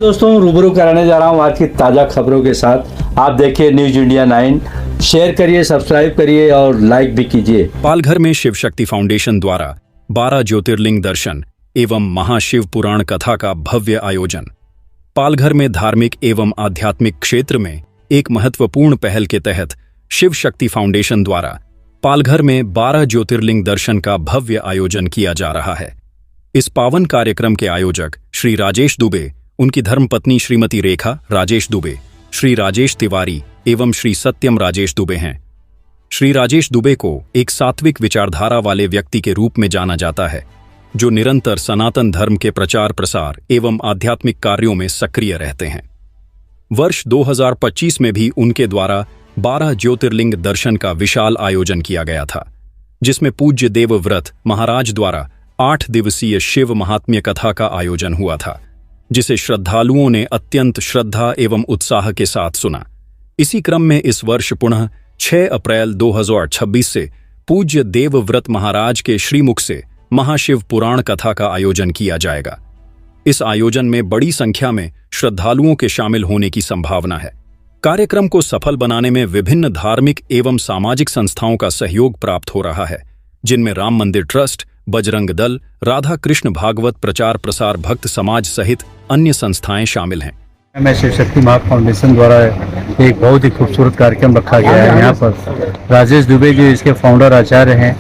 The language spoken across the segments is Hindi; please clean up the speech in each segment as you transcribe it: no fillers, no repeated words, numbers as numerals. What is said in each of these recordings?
दोस्तों रूबरू कराने जा रहा हूँ आज की ताज़ा खबरों के साथ। आप देखिए न्यूज इंडिया 9। शेयर करिए, सब्सक्राइब करिए और लाइक भी कीजिए। पालघर में शिव शक्ति फाउंडेशन द्वारा 12 ज्योतिर्लिंग दर्शन एवं महाशिव पुराण कथा का भव्य आयोजन। पालघर में धार्मिक एवं आध्यात्मिक क्षेत्र में एक महत्वपूर्ण पहल के तहत शिव शक्ति फाउंडेशन द्वारा पालघर में 12 ज्योतिर्लिंग दर्शन का भव्य आयोजन किया जा रहा है। इस पावन कार्यक्रम के आयोजक श्री राजेश दुबे, उनकी धर्मपत्नी श्रीमती रेखा राजेश दुबे, श्री राजेश तिवारी एवं श्री सत्यम राजेश दुबे हैं। श्री राजेश दुबे को एक सात्विक विचारधारा वाले व्यक्ति के रूप में जाना जाता है, जो निरंतर सनातन धर्म के प्रचार प्रसार एवं आध्यात्मिक कार्यों में सक्रिय रहते हैं। वर्ष 2025 में भी उनके द्वारा 12 ज्योतिर्लिंग दर्शन का विशाल आयोजन किया गया था, जिसमें पूज्य देवव्रत महाराज द्वारा 8 दिवसीय शिव महात्म्य कथा का आयोजन हुआ था, जिसे श्रद्धालुओं ने अत्यंत श्रद्धा एवं उत्साह के साथ सुना। इसी क्रम में इस वर्ष पुनः 6 अप्रैल 2026 से पूज्य देवव्रत महाराज के श्रीमुख से महाशिव पुराण कथा का आयोजन किया जाएगा। इस आयोजन में बड़ी संख्या में श्रद्धालुओं के शामिल होने की संभावना है। कार्यक्रम को सफल बनाने में विभिन्न धार्मिक एवं सामाजिक संस्थाओं का सहयोग प्राप्त हो रहा है, जिनमें राम मंदिर ट्रस्ट, बजरंग दल, राधा कृष्ण भागवत प्रचार प्रसार भक्त समाज सहित अन्य संस्थाएं शामिल हैं। मैं शिव शक्ति महा फाउंडेशन द्वारा एक बहुत ही खूबसूरत कार्यक्रम रखा गया है। यहाँ पर राजेश दुबे जो इसके फाउंडर आचार्य हैं,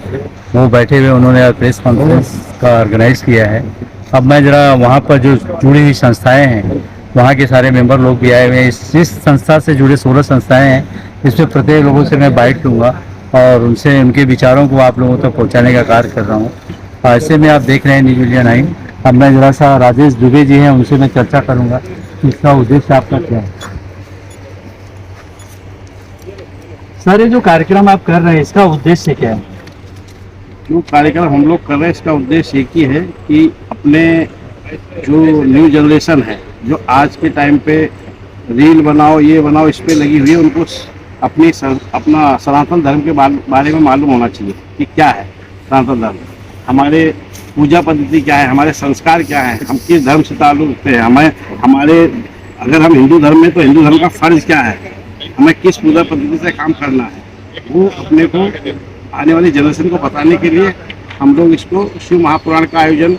वो बैठे हुए, उन्होंने प्रेस कॉन्फ्रेंस का ऑर्गेनाइज किया है। अब मैं जरा वहाँ पर जो जुड़ी हुई संस्थाएं हैं, वहाँ के सारे मेंबर लोग भी आए हुए हैं। इस संस्था से जुड़े 16 संस्थाएं हैं। इसमें प्रत्येक लोगों से मैं बाइट लूँगा और उनसे उनके विचारों को आप लोगों तक पहुँचाने का कार्य कर रहा हूँ। ऐसे में आप देख रहे हैं न्यूज इंडिया 9। अब मैं जरा सा राजेश दुबे जी हैं, उनसे मैं चर्चा करूँगा इसका उद्देश्य आपका क्या है। सर, ये जो कार्यक्रम आप कर रहे हैं, इसका उद्देश्य क्या है? जो कार्यक्रम हम लोग कर रहे हैं, इसका उद्देश्य एक ही है कि अपने जो न्यू जनरेशन है, जो आज के टाइम पे रील बनाओ, ये बनाओ, इस पे लगी हुई है, उनको अपना सनातन धर्म के बारे में मालूम होना चाहिए कि क्या है सनातन धर्म, हमारे पूजा पद्धति क्या है, हमारे संस्कार क्या है, हम किस धर्म से ताल्लुक रखते हैं, हमारे अगर हम हिंदू धर्म में तो हिंदू धर्म का फर्ज क्या है, हमें किस पूजा पद्धति से काम करना है, वो अपने को आने वाली जनरेशन को बताने के लिए हम लोग इसको शिव महापुराण का आयोजन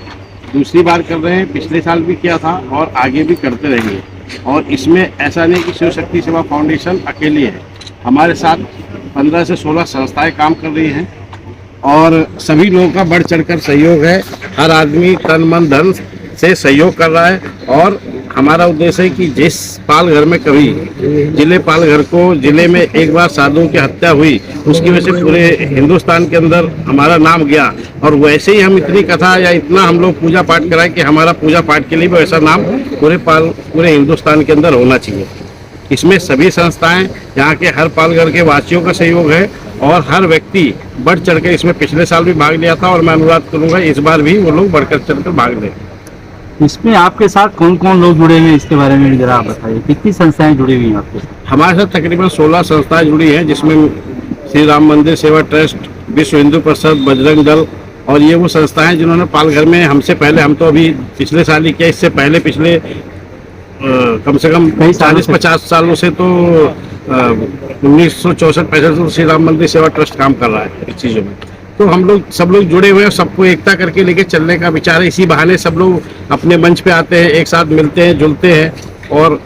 दूसरी बार कर रहे हैं। पिछले साल भी किया था और आगे भी करते रहेंगे। और इसमें ऐसा नहीं कि शिव शक्ति सेवा फाउंडेशन अकेली है, हमारे साथ 15 से 16 संस्थाएं काम कर रही हैं और सभी लोगों का बढ़ चढ़कर सहयोग है। हर आदमी तन मन धन से सहयोग कर रहा है और हमारा उद्देश्य है कि जिस पालघर में कभी जिले पालघर को जिले में एक बार साधुओं की हत्या हुई, उसकी वजह से पूरे हिंदुस्तान के अंदर हमारा नाम गया, और वैसे ही हम इतनी कथा या इतना हम लोग पूजा पाठ कराएं कि हमारा पूजा पाठ के लिए भी वैसा नाम पूरे हिंदुस्तान के अंदर होना चाहिए। इसमें सभी संस्थाएं, यहाँ के हर पालघर के वासियों का सहयोग है और हर व्यक्ति बढ़ चढ़कर इसमें पिछले साल भी भाग लिया था और मैं अनुरोध करूंगा इस बार भी वो लोग बढ़कर चढ़कर भाग लें। इसमें आपके साथ कौन कौन लोग जुड़े हुए हैं, इसके बारे में जरा आप बताइए। कितनी संस्थाएं जुड़ी हुई हैं आपके साथ? हमारे साथ तकरीबन 16 संस्थाएं जुड़ी हैं, जिसमें श्री राम मंदिर सेवा ट्रस्ट, विश्व हिंदू परिषद, बजरंग दल, और ये वो संस्थाएं जिन्होंने पालघर में हमसे पहले, हम तो अभी पिछले साल ही किया, इससे पहले पिछले कम से कम 40-50 सालों से तो 1964-65 से श्री राम मंदिर सेवा ट्रस्ट काम कर रहा है इस चीज़ों में। तो हम लोग सब लोग जुड़े हुए हैं, सबको एकता करके लेके चलने का विचार है। इसी बहाने सब लोग अपने मंच पे आते हैं, एक साथ मिलते हैं, जुलते हैं और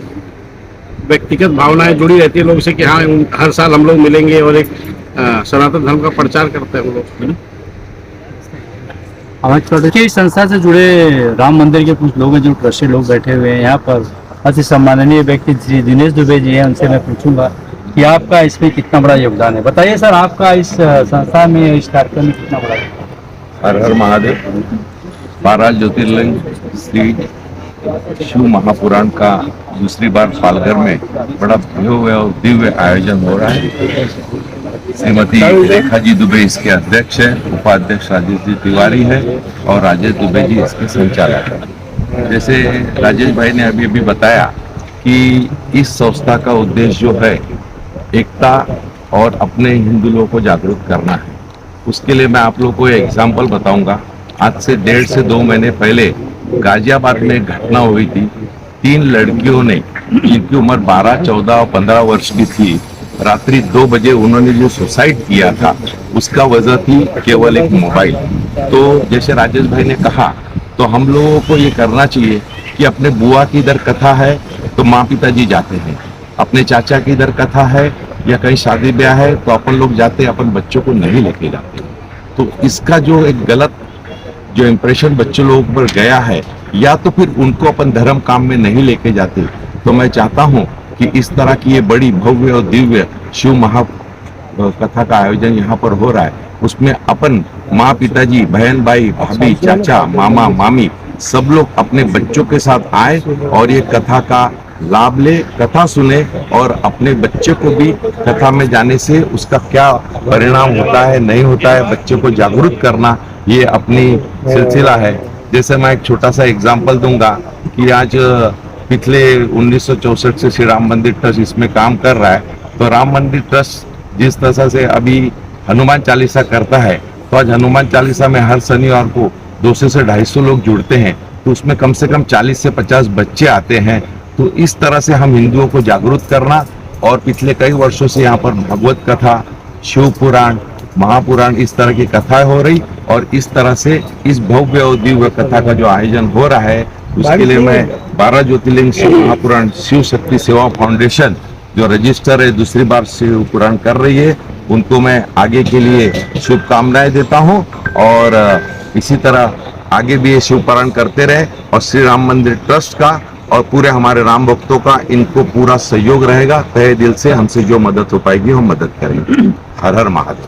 व्यक्तिगत भावनाएं जुड़ी रहती है लोगों से कि हाँ हर साल हम लोग मिलेंगे और एक सनातन धर्म का प्रचार करते हैं हम लोग। हमारे इस संस्था से जुड़े राम मंदिर के कुछ लोग हैं जो ट्रस्टी लोग बैठे हुए हैं यहाँ पर। अति सम्माननीय व्यक्ति श्री दिनेश दुबे जी हैं, उनसे मैं पूछूंगा कि आपका इसमें कितना बड़ा योगदान है। बताइए सर, आपका इस संस्था में, इस कार्यक्रम में कितना बड़ा योगदान? हर हर महादेव। 12 ज्योतिर्लिंग श्री शिव महापुराण का दूसरी बार पालघर में बड़ा भव्य और दिव्य आयोजन हो रहा है। श्रीमती रेखा जी दुबे इसके अध्यक्ष है, उपाध्यक्ष राजेश जी तिवारी है और राजेश दुबे जी इसके संचालक है। जैसे राजेश भाई ने अभी बताया कि इस संस्था का उद्देश्य जो है एकता और अपने हिंदू लोगों को जागरूक करना है। उसके लिए मैं आप लोगों को एक एग्जाम्पल बताऊंगा। आज से 1.5 से 2 महीने पहले गाजियाबाद में एक घटना हुई थी 3 लड़कियों ने, जिनकी उम्र 12, 14 और 15 वर्ष की थी, रात्रि 2 बजे उन्होंने जो सुसाइड किया था, उसका वजह थी केवल एक मोबाइल। तो जैसे राजेश भाई ने कहा, तो हम लोगों को ये करना चाहिए कि अपने बुआ की इधर कथा है तो माँ पिताजी जाते हैं, अपने चाचा की इधर कथा है या कहीं शादी ब्याह है तो अपन लोग जाते हैं, अपन बच्चों को नहीं लेके जाते। तो इसका जो एक गलत जो इम्प्रेशन बच्चों लोगों पर गया है, या तो फिर उनको अपन धर्म काम में नहीं लेके जाते, तो मैं चाहता हूँ कि इस तरह की ये बड़ी भव्य और दिव्य शिव महा कथा का आयोजन यहाँ पर हो रहा है, उसमें अपन माँ पिताजी, बहन भाई, भाभी, चाचा, मामा, मामी सब लोग अपने बच्चों के साथ आए और ये कथा का लाभ ले, कथा सुने और अपने बच्चे को भी कथा में जाने से उसका क्या परिणाम होता है, नहीं होता है, बच्चे को जागरूक करना ये अपनी सिलसिला है। जैसे मैं एक छोटा सा एग्जांपल दूंगा कि आज पिछले 1964 से श्री राम मंदिर ट्रस्ट इसमें काम कर रहा है। तो राम मंदिर ट्रस्ट जिस तरह से अभी हनुमान चालीसा करता है, तो आज हनुमान चालीसा में हर शनिवार को 200 से 250 लोग जुड़ते हैं, तो उसमें कम से कम 40 से 50 बच्चे आते हैं। तो इस तरह से हम हिंदुओं को जागरूक करना, और पिछले कई वर्षों से यहाँ पर भागवत कथा, शिव पुराण, महापुराण इस तरह की कथाएं हो रही, और इस तरह से इस भव्य और दिव्य कथा का जो आयोजन हो रहा है, उसके लिए मैं 12 ज्योतिर्लिंग शिव महापुराण शिव शक्ति सेवा फाउंडेशन जो रजिस्टर है, दूसरी बार शिव पुराण कर रही है, उनको मैं आगे के लिए शुभकामनाएं देता हूं, और इसी तरह आगे भी ये शिव पुराण करते रहे, और श्री राम मंदिर ट्रस्ट का और पूरे हमारे राम भक्तों का इनको पूरा सहयोग रहेगा। तहे दिल से हमसे जो मदद हो पाएगी हम मदद करेंगे। हर हर महादेव।